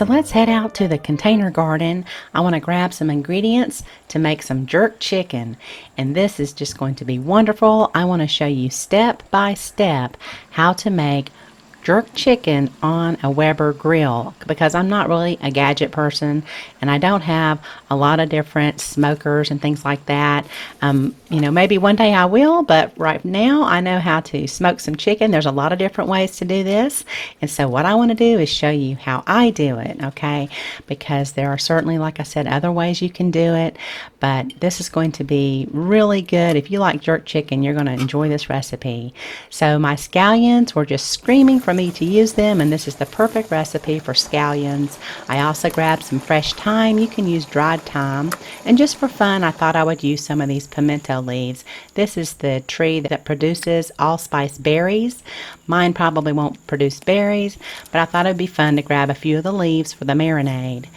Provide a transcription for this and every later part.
So let's head out to the container garden. I want to grab some ingredients to make some jerk chicken. And this is just going to be wonderful. I want to show you step by step how to make jerk chicken on a Weber grill, because I'm not really a gadget person and I don't have a lot of different smokers and things like that. Maybe one day I will, but right now I know how to smoke some chicken. There's a lot of different ways to do this, and so what I want to do is show you how I do it, okay? Because there are certainly, like I said, other ways you can do it, but this is going to be really good. If you like jerk chicken, you're going to enjoy this recipe. So my scallions were just screaming for me to use them, and this is the perfect recipe for scallions. I also grabbed some fresh thyme. You can use dried thyme, and just for fun I thought I would use some of these pimento leaves. This is the tree that produces allspice berries. Mine probably won't produce berries, but I thought it would be fun to grab a few of the leaves for the marinade.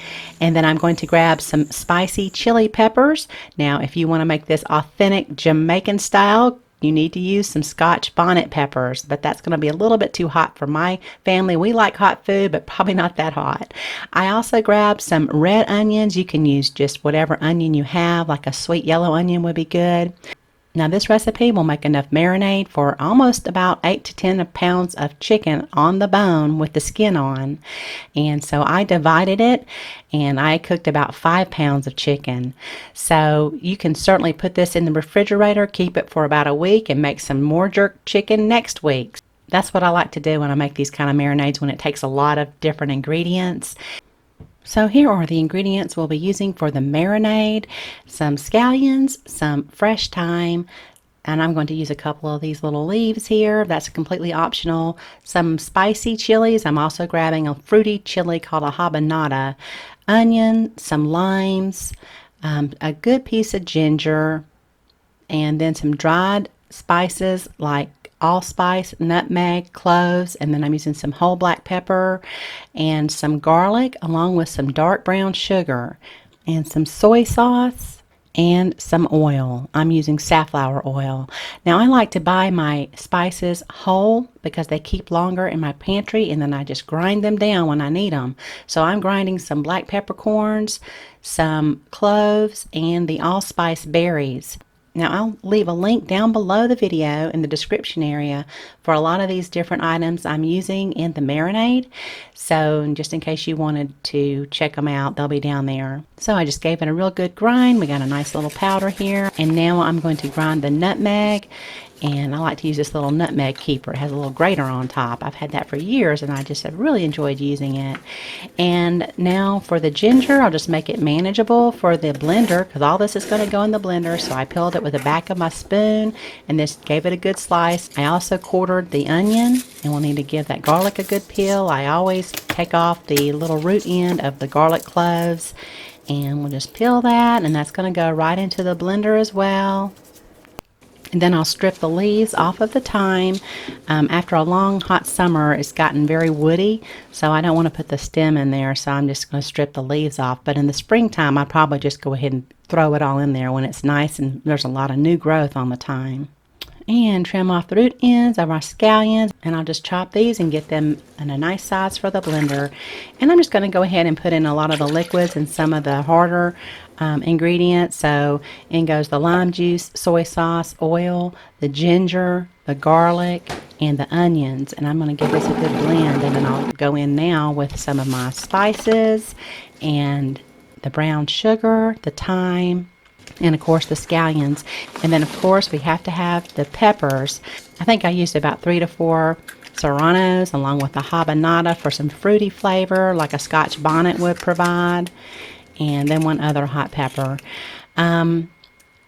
And then I'm going to grab some spicy chili peppers. Now if you want to make this authentic Jamaican style, you need to use some Scotch bonnet peppers, but that's going to be a little bit too hot for my family. We like hot food, but probably not that hot. I also grabbed some red onions. You can use just whatever onion you have, like a sweet yellow onion would be good. Now this recipe will make enough marinade for almost about 8 to 10 pounds of chicken on the bone with the skin on. And so I divided it and I cooked about 5 pounds of chicken. So you can certainly put this in the refrigerator, keep it for about a week, and make some more jerk chicken next week. That's what I like to do when I make these kind of marinades, when it takes a lot of different ingredients. So here are the ingredients we'll be using for the marinade: some scallions, some fresh thyme, and I'm going to use a couple of these little leaves here. That's completely optional. Some spicy chilies. I'm also grabbing a fruity chili called a habanada. Onion, some limes, a good piece of ginger, and then some dried spices like allspice, nutmeg, cloves, and then I'm using some whole black pepper and some garlic, along with some dark brown sugar and some soy sauce and some oil. I'm using safflower oil. Now I like to buy my spices whole because they keep longer in my pantry, and then I just grind them down when I need them. So I'm grinding some black peppercorns, some cloves, and the allspice berries. Now I'll leave a link down below the video in the description area for a lot of these different items I'm using in the marinade. So just in case you wanted to check them out, they'll be down there. So I just gave it a real good grind. We got a nice little powder here. And now I'm going to grind the nutmeg. And I like to use this little nutmeg keeper. It has a little grater on top. I've had that for years and I just have really enjoyed using it. And now for the ginger, I'll just make it manageable for the blender, because all this is going to go in the blender. So I peeled it with the back of my spoon and just gave it a good slice. I also quartered the onion, and we'll need to give that garlic a good peel. I always take off the little root end of the garlic cloves, and we'll just peel that, and that's going to go right into the blender as well. And then I'll strip the leaves off of the thyme. After a long hot summer, it's gotten very woody, so I don't want to put the stem in there, so I'm just going to strip the leaves off. But in the springtime, I'll probably just go ahead and throw it all in there when it's nice and there's a lot of new growth on the thyme. And trim off the root ends of our scallions, and I'll just chop these and get them in a nice size for the blender. And I'm just going to go ahead and put in a lot of the liquids and some of the harder ingredients. So in goes the lime juice, soy sauce, oil, the ginger, the garlic, and the onions. And I'm going to give this a good blend, and then I'll go in now with some of my spices and the brown sugar, the thyme, and of course the scallions. And then of course we have to have the peppers. I think I used about 3 to 4 serranos along with the habanada for some fruity flavor like a Scotch bonnet would provide, and then 1 other hot pepper. And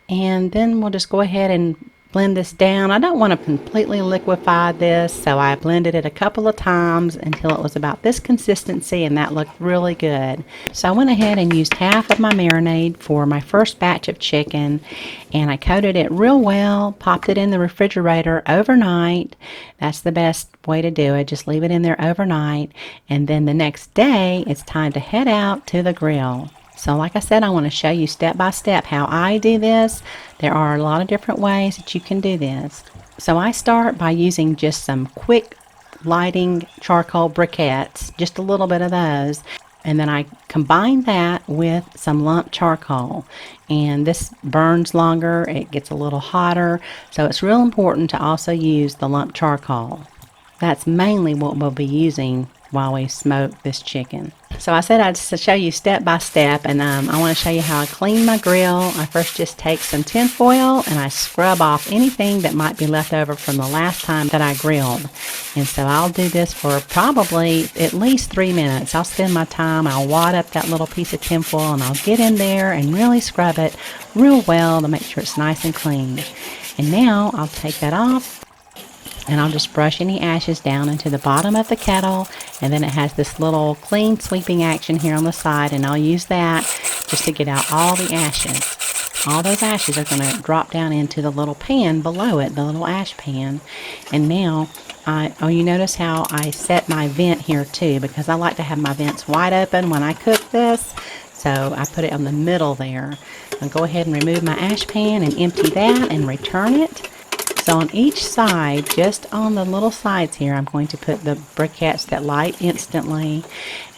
then we'll just go ahead and blend this down. I don't want to completely liquefy this, so I blended it a couple of times until it was about this consistency, and that looked really good. So I went ahead and used half of my marinade for my first batch of chicken, and I coated it real well, popped it in the refrigerator overnight. That's the best way to do it. Just leave it in there overnight, and then the next day it's time to head out to the grill. So like I said, I want to show you step by step how I do this. There are a lot of different ways that you can do this. So I start by using just some quick lighting charcoal briquettes, just a little bit of those. And then I combine that with some lump charcoal, and this burns longer, it gets a little hotter, so it's real important to also use the lump charcoal. That's mainly what we'll be using while we smoke this chicken. So I said I'd show you step by step, and I want to show you how I clean my grill. I first just take some tin foil and I scrub off anything that might be left over from the last time that I grilled. And so I'll do this for probably at least 3 minutes. I'll spend my time, I'll wad up that little piece of tin foil and I'll get in there and really scrub it real well to make sure it's nice and clean. And now I'll take that off, and I'll just brush any ashes down into the bottom of the kettle, and then it has this little clean sweeping action here on the side, and I'll use that just to get out all the ashes. All those ashes are going to drop down into the little pan below it, the little ash pan. And now, you notice how I set my vent here too, because I like to have my vents wide open when I cook this, so I put it on the middle there. I'll go ahead and remove my ash pan and empty that and return it. So on each side, just on the little sides here, I'm going to put the briquettes that light instantly,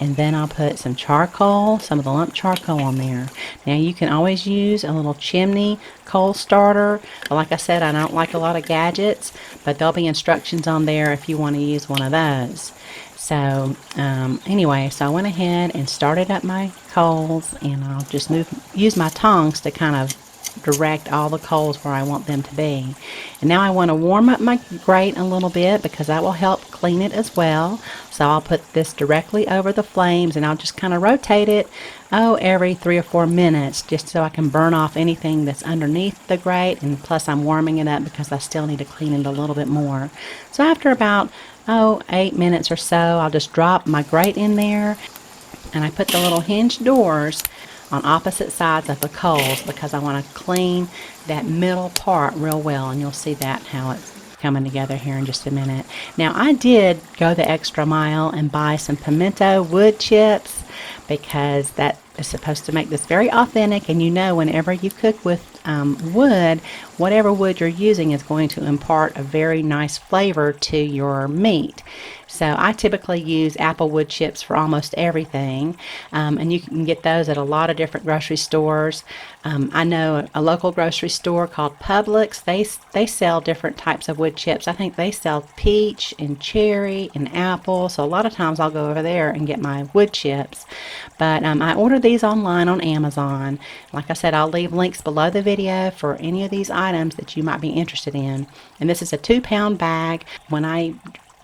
and then I'll put some charcoal, some of the lump charcoal on there. Now you can always use a little chimney coal starter. Like I said, I don't like a lot of gadgets, but there'll be instructions on there if you want to use one of those. So anyway, so I went ahead and started up my coals, and I'll just use my tongs to kind of direct all the coals where I want them to be. And now I want to warm up my grate a little bit, because that will help clean it as well. So I'll put this directly over the flames, and I'll just kind of rotate it every 3 or 4 minutes, just so I can burn off anything that's underneath the grate, and plus I'm warming it up because I still need to clean it a little bit more. So after about 8 minutes or so, I'll just drop my grate in there, and I put the little hinge doors on opposite sides of the coals, because I want to clean that middle part real well, and you'll see that how it's coming together here in just a minute. Now I did go the extra mile and buy some pimento wood chips, because that is supposed to make this very authentic, and whenever you cook with wood, whatever wood you're using is going to impart a very nice flavor to your meat. So I typically use apple wood chips for almost everything, and you can get those at a lot of different grocery stores. I know a local grocery store called Publix. They sell different types of wood chips. I think they sell peach and cherry and apple, so a lot of times I'll go over there and get my wood chips. But I ordered these online on Amazon. Like I said, I'll leave links below the video for any of these items that you might be interested in. And this is a 2-pound bag. When I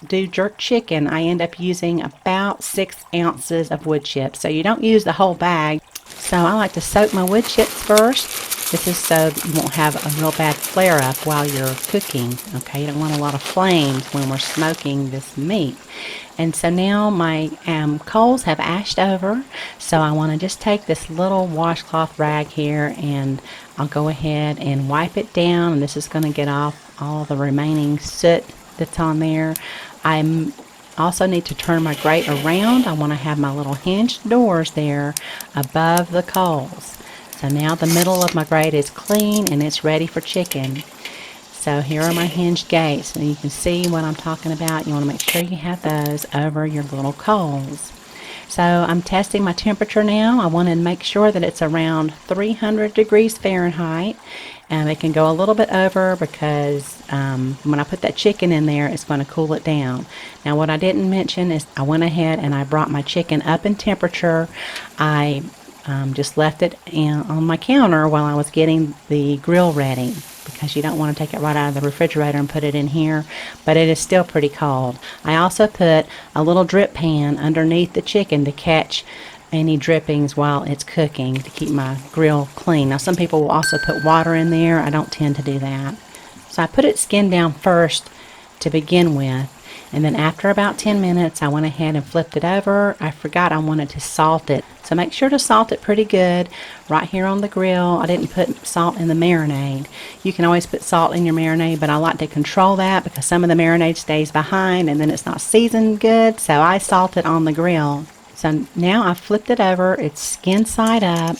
do jerk chicken, I end up using about 6 ounces of wood chips. So you don't use the whole bag. So I like to soak my wood chips first. This is so that you won't have a real bad flare up while you're cooking. Okay, you don't want a lot of flames when we're smoking this meat. And so now my coals have ashed over, so I want to just take this little washcloth rag here, and I'll go ahead and wipe it down, and this is going to get off all the remaining soot that's on there. I also need to turn my grate around. I want to have my little hinged doors there above the coals. So now the middle of my grate is clean, and it's ready for chicken. So here are my hinged gates, and you can see what I'm talking about. You want to make sure you have those over your little coals. So I'm testing my temperature now. I want to make sure that it's around 300 degrees Fahrenheit. It can go a little bit over, because when I put that chicken in there, it's going to cool it down. Now what I didn't mention is I went ahead and I brought my chicken up in temperature. I just left it on my counter while I was getting the grill ready, because you don't want to take it right out of the refrigerator and put it in here, but it is still pretty cold. I also put a little drip pan underneath the chicken to catch any drippings while it's cooking, to keep my grill clean. Now some people will also put water in there. I don't tend to do that. So I put it skin down first to begin with, and then after about 10 minutes I went ahead and flipped it over. I forgot I wanted to salt it, so make sure to salt it pretty good right here on the grill. I didn't put salt in the marinade. You can always put salt in your marinade, but I like to control that, because some of the marinade stays behind and then it's not seasoned good, so I salt it on the grill. So now I flipped it over. It's skin side up.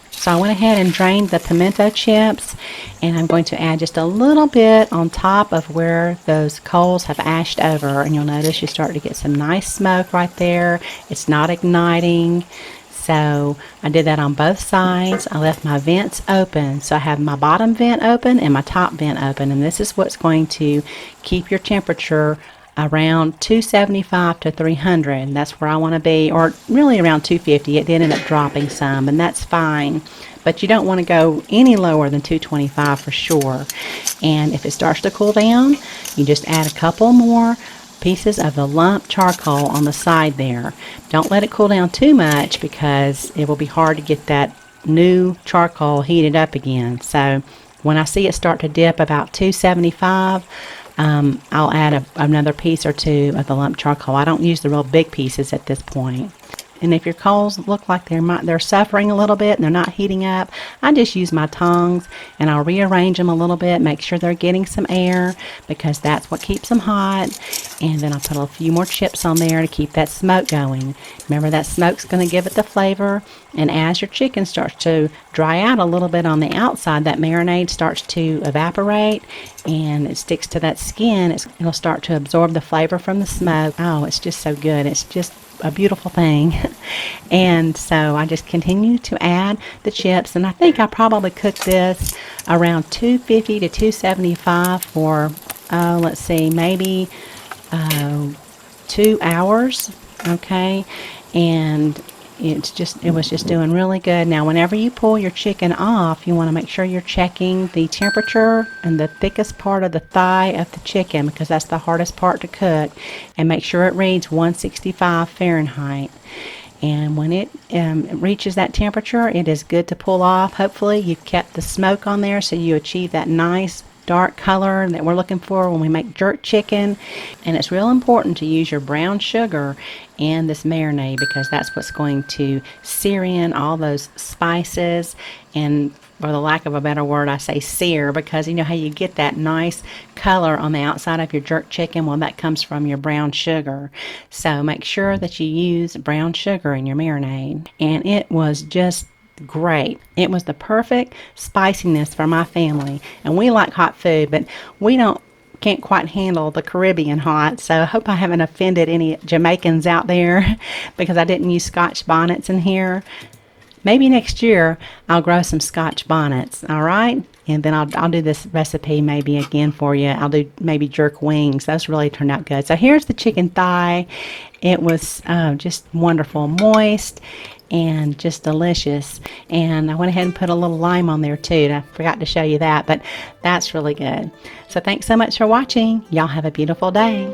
So I went ahead and drained the pimento chips, and I'm going to add just a little bit on top of where those coals have ashed over, and you'll notice you start to get some nice smoke right there. It's not igniting. So I did that on both sides. I left my vents open. So I have my bottom vent open and my top vent open, and this is what's going to keep your temperature around 275 to 300. That's where I want to be, or really around 250. It did end up dropping some, and that's fine, but you don't want to go any lower than 225 for sure. And if it starts to cool down, you just add a couple more pieces of the lump charcoal on the side there. Don't let it cool down too much, because it will be hard to get that new charcoal heated up again. So when I see it start to dip about 275, I'll add another piece or two of the lump charcoal. I don't use the real big pieces at this point. And if your coals look like they're suffering a little bit and they're not heating up, I just use my tongs and I'll rearrange them a little bit, make sure they're getting some air, because that's what keeps them hot. And then I'll put a few more chips on there to keep that smoke going. Remember, that smoke's going to give it the flavor. And as your chicken starts to dry out a little bit on the outside, that marinade starts to evaporate and it sticks to that skin. It'll start to absorb the flavor from the smoke. Oh, it's just so good. It's just a beautiful thing. And so I just continue to add the chips, and I think I probably cooked this around 250 to 275 for let's see, maybe 2 hours. Okay, and it was just doing really good. Now whenever you pull your chicken off, you want to make sure you're checking the temperature and the thickest part of the thigh of the chicken, because that's the hardest part to cook, and make sure it reads 165 Fahrenheit. And when it reaches that temperature, it is good to pull off. Hopefully you've kept the smoke on there so you achieve that nice dark color that we're looking for when we make jerk chicken. And it's real important to use your brown sugar in this marinade, because that's what's going to sear in all those spices, and for the lack of a better word, I say sear, because you know how you get that nice color on the outside of your jerk chicken? Well, that comes from your brown sugar. So make sure that you use brown sugar in your marinade. And it was just great. It was the perfect spiciness for my family, and we like hot food, but we can't quite handle the Caribbean hot. So I hope I haven't offended any Jamaicans out there because I didn't use Scotch bonnets in here. Maybe next year I'll grow some Scotch bonnets, all right? And then I'll do this recipe maybe again for you. I'll do maybe jerk wings. Those really turned out good. So here's the chicken thigh. It was just wonderful, moist, and just delicious. And I went ahead and put a little lime on there too. I forgot to show you that, but that's really good. So thanks so much for watching. Y'all have a beautiful day.